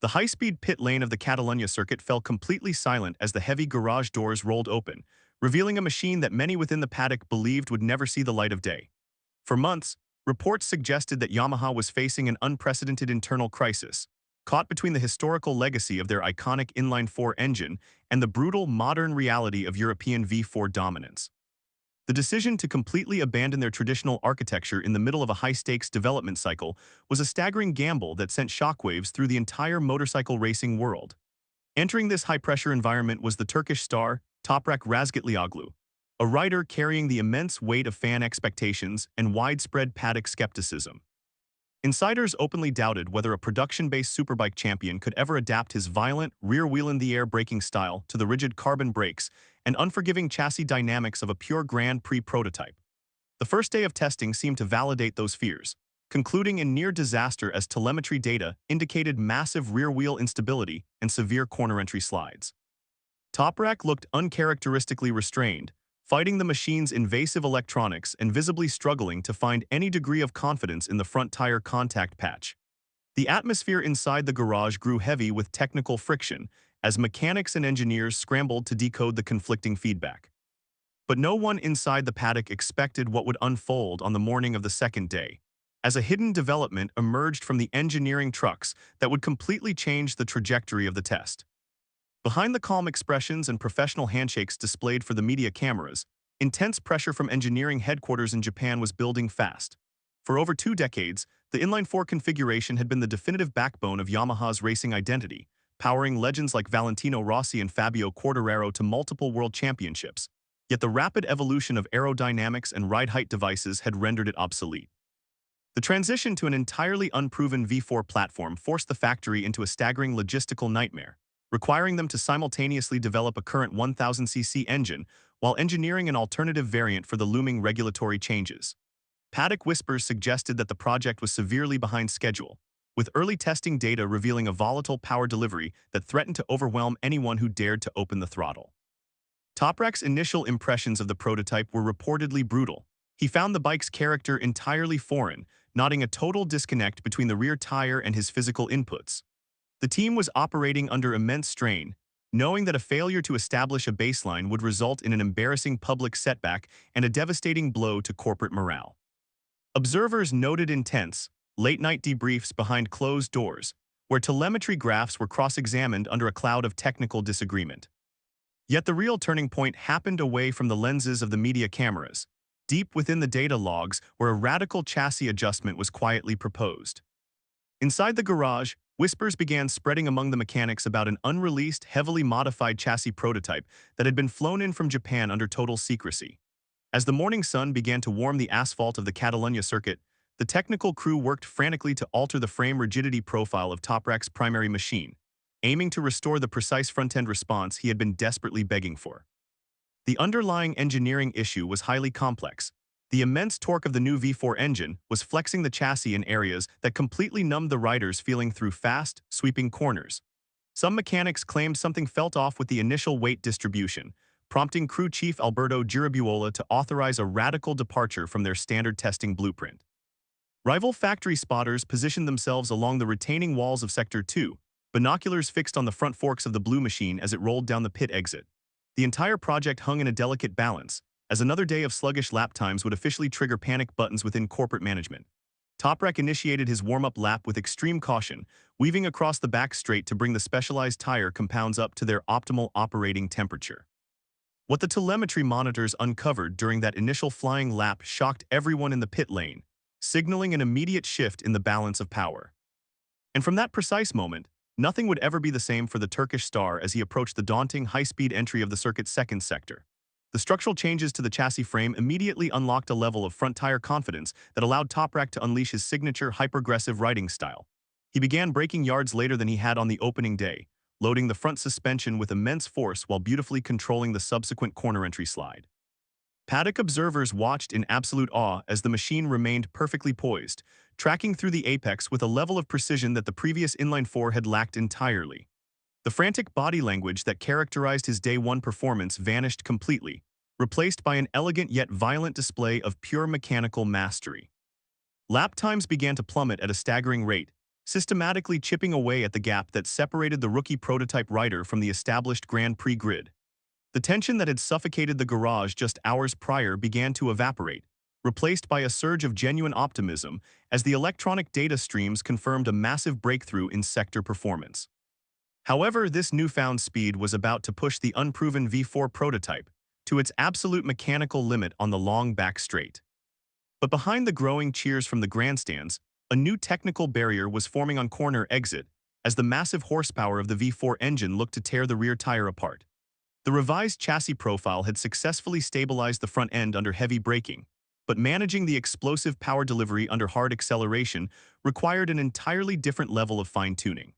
The high-speed pit lane of the Catalunya circuit fell completely silent as the heavy garage doors rolled open, revealing a machine that many within the paddock believed would never see the light of day. For months, reports suggested that Yamaha was facing an unprecedented internal crisis, caught between the historical legacy of their iconic inline-four engine and the brutal modern reality of European V4 dominance. The decision to completely abandon their traditional architecture in the middle of a high-stakes development cycle was a staggering gamble that sent shockwaves through the entire motorcycle racing world. Entering this high-pressure environment was the Turkish star, Toprak Razgatlioglu, a rider carrying the immense weight of fan expectations and widespread paddock skepticism. Insiders openly doubted whether a production-based superbike champion could ever adapt his violent, rear-wheel-in-the-air braking style to the rigid carbon brakes and unforgiving chassis dynamics of a pure Grand Prix prototype. The first day of testing seemed to validate those fears, concluding in near disaster as telemetry data indicated massive rear-wheel instability and severe corner entry slides. Toprak looked uncharacteristically restrained, fighting the machine's invasive electronics and visibly struggling to find any degree of confidence in the front tire contact patch. The atmosphere inside the garage grew heavy with technical friction as mechanics and engineers scrambled to decode the conflicting feedback. But no one inside the paddock expected what would unfold on the morning of the second day, as a hidden development emerged from the engineering trucks that would completely change the trajectory of the test. Behind the calm expressions and professional handshakes displayed for the media cameras, intense pressure from engineering headquarters in Japan was building fast. For over 2 decades, the inline-four configuration had been the definitive backbone of Yamaha's racing identity, powering legends like Valentino Rossi and Fabio Quartararo to multiple world championships. Yet the rapid evolution of aerodynamics and ride height devices had rendered it obsolete. The transition to an entirely unproven V4 platform forced the factory into a staggering logistical nightmare, requiring them to simultaneously develop a current 1000cc engine while engineering an alternative variant for the looming regulatory changes. Paddock whispers suggested that the project was severely behind schedule, with early testing data revealing a volatile power delivery that threatened to overwhelm anyone who dared to open the throttle. Toprak's initial impressions of the prototype were reportedly brutal. He found the bike's character entirely foreign, noting a total disconnect between the rear tire and his physical inputs. The team was operating under immense strain, knowing that a failure to establish a baseline would result in an embarrassing public setback and a devastating blow to corporate morale. Observers noted intense, late-night debriefs behind closed doors, where telemetry graphs were cross-examined under a cloud of technical disagreement. Yet the real turning point happened away from the lenses of the media cameras, deep within the data logs where a radical chassis adjustment was quietly proposed. Inside the garage, whispers began spreading among the mechanics about an unreleased, heavily modified chassis prototype that had been flown in from Japan under total secrecy. As the morning sun began to warm the asphalt of the Catalunya circuit, the technical crew worked frantically to alter the frame rigidity profile of Toprak's primary machine, aiming to restore the precise front-end response he had been desperately begging for. The underlying engineering issue was highly complex. The immense torque of the new V4 engine was flexing the chassis in areas that completely numbed the riders feeling through fast, sweeping corners. Some mechanics claimed something felt off with the initial weight distribution, prompting crew chief Alberto Girabuola to authorize a radical departure from their standard testing blueprint. Rival factory spotters positioned themselves along the retaining walls of Sector 2, binoculars fixed on the front forks of the blue machine as it rolled down the pit exit. The entire project hung in a delicate balance, as another day of sluggish lap times would officially trigger panic buttons within corporate management. Toprak initiated his warm-up lap with extreme caution, weaving across the back straight to bring the specialized tire compounds up to their optimal operating temperature. What the telemetry monitors uncovered during that initial flying lap shocked everyone in the pit lane, signaling an immediate shift in the balance of power. And from that precise moment, nothing would ever be the same for the Turkish star as he approached the daunting high-speed entry of the circuit's second sector. The structural changes to the chassis frame immediately unlocked a level of front tire confidence that allowed Toprak to unleash his signature hyper-aggressive riding style. He began braking yards later than he had on the opening day, loading the front suspension with immense force while beautifully controlling the subsequent corner entry slide. Paddock observers watched in absolute awe as the machine remained perfectly poised, tracking through the apex with a level of precision that the previous inline-four had lacked entirely. The frantic body language that characterized his day one performance vanished completely, replaced by an elegant yet violent display of pure mechanical mastery. Lap times began to plummet at a staggering rate, systematically chipping away at the gap that separated the rookie prototype rider from the established Grand Prix grid. The tension that had suffocated the garage just hours prior began to evaporate, replaced by a surge of genuine optimism as the electronic data streams confirmed a massive breakthrough in sector performance. However, this newfound speed was about to push the unproven V4 prototype to its absolute mechanical limit on the long back straight. But behind the growing cheers from the grandstands, a new technical barrier was forming on corner exit as the massive horsepower of the V4 engine looked to tear the rear tire apart. The revised chassis profile had successfully stabilized the front end under heavy braking, but managing the explosive power delivery under hard acceleration required an entirely different level of fine-tuning.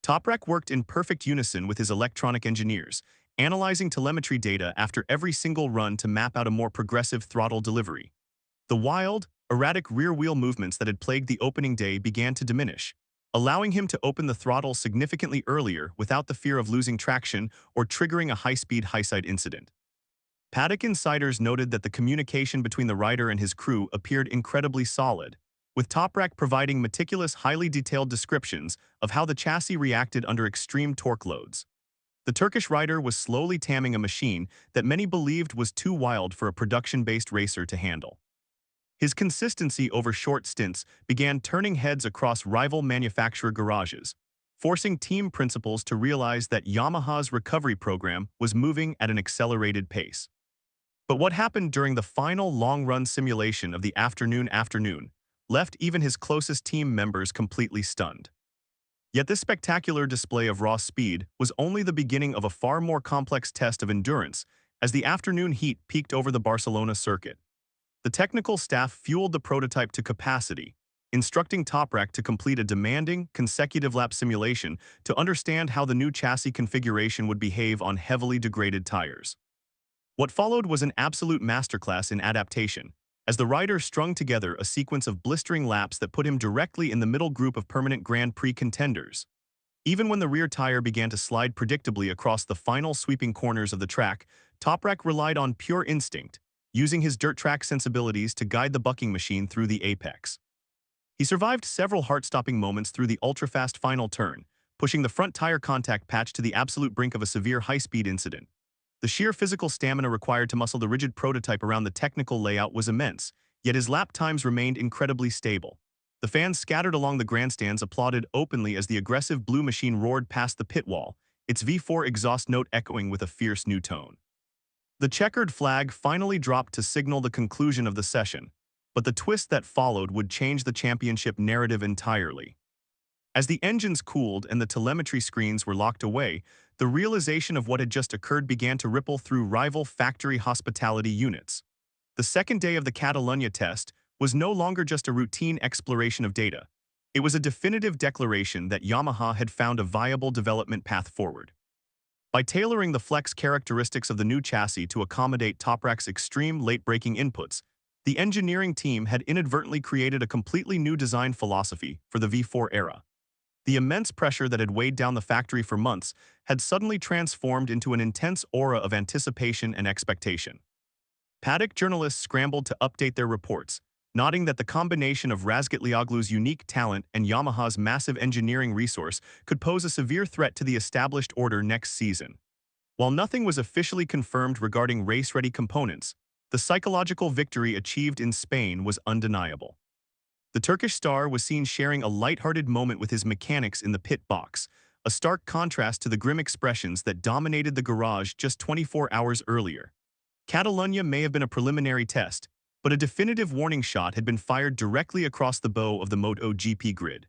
Toprak worked in perfect unison with his electronic engineers, analyzing telemetry data after every single run to map out a more progressive throttle delivery. The wild, erratic rear-wheel movements that had plagued the opening day began to diminish, allowing him to open the throttle significantly earlier without the fear of losing traction or triggering a high-speed high-side incident. Paddock insiders noted that the communication between the rider and his crew appeared incredibly solid, with Toprak providing meticulous, highly detailed descriptions of how the chassis reacted under extreme torque loads. The Turkish rider was slowly taming a machine that many believed was too wild for a production-based racer to handle. His consistency over short stints began turning heads across rival manufacturer garages, forcing team principals to realize that Yamaha's recovery program was moving at an accelerated pace. But what happened during the final long-run simulation of the afternoon left even his closest team members completely stunned. Yet this spectacular display of raw speed was only the beginning of a far more complex test of endurance as the afternoon heat peaked over the Barcelona circuit. The technical staff fueled the prototype to capacity, instructing Toprak to complete a demanding, consecutive lap simulation to understand how the new chassis configuration would behave on heavily degraded tires. What followed was an absolute masterclass in adaptation, as the rider strung together a sequence of blistering laps that put him directly in the middle group of permanent Grand Prix contenders. Even when the rear tire began to slide predictably across the final sweeping corners of the track, Toprak relied on pure instinct, using his dirt track sensibilities to guide the bucking machine through the apex. He survived several heart-stopping moments through the ultra-fast final turn, pushing the front tire contact patch to the absolute brink of a severe high-speed incident. The sheer physical stamina required to muscle the rigid prototype around the technical layout was immense, yet his lap times remained incredibly stable. The fans scattered along the grandstands applauded openly as the aggressive blue machine roared past the pit wall, its V4 exhaust note echoing with a fierce new tone. The checkered flag finally dropped to signal the conclusion of the session, but the twist that followed would change the championship narrative entirely. As the engines cooled and the telemetry screens were locked away, the realization of what had just occurred began to ripple through rival factory hospitality units. The second day of the Catalunya test was no longer just a routine exploration of data. It was a definitive declaration that Yamaha had found a viable development path forward. By tailoring the flex characteristics of the new chassis to accommodate Toprak's extreme late-braking inputs, the engineering team had inadvertently created a completely new design philosophy for the V4 era. The immense pressure that had weighed down the factory for months had suddenly transformed into an intense aura of anticipation and expectation. Paddock journalists scrambled to update their reports, noting that the combination of Razgatlioglu's unique talent and Yamaha's massive engineering resource could pose a severe threat to the established order next season. While nothing was officially confirmed regarding race-ready components, the psychological victory achieved in Spain was undeniable. The Turkish star was seen sharing a lighthearted moment with his mechanics in the pit box, a stark contrast to the grim expressions that dominated the garage just 24 hours earlier. Catalunya may have been a preliminary test, but a definitive warning shot had been fired directly across the bow of the MotoGP grid.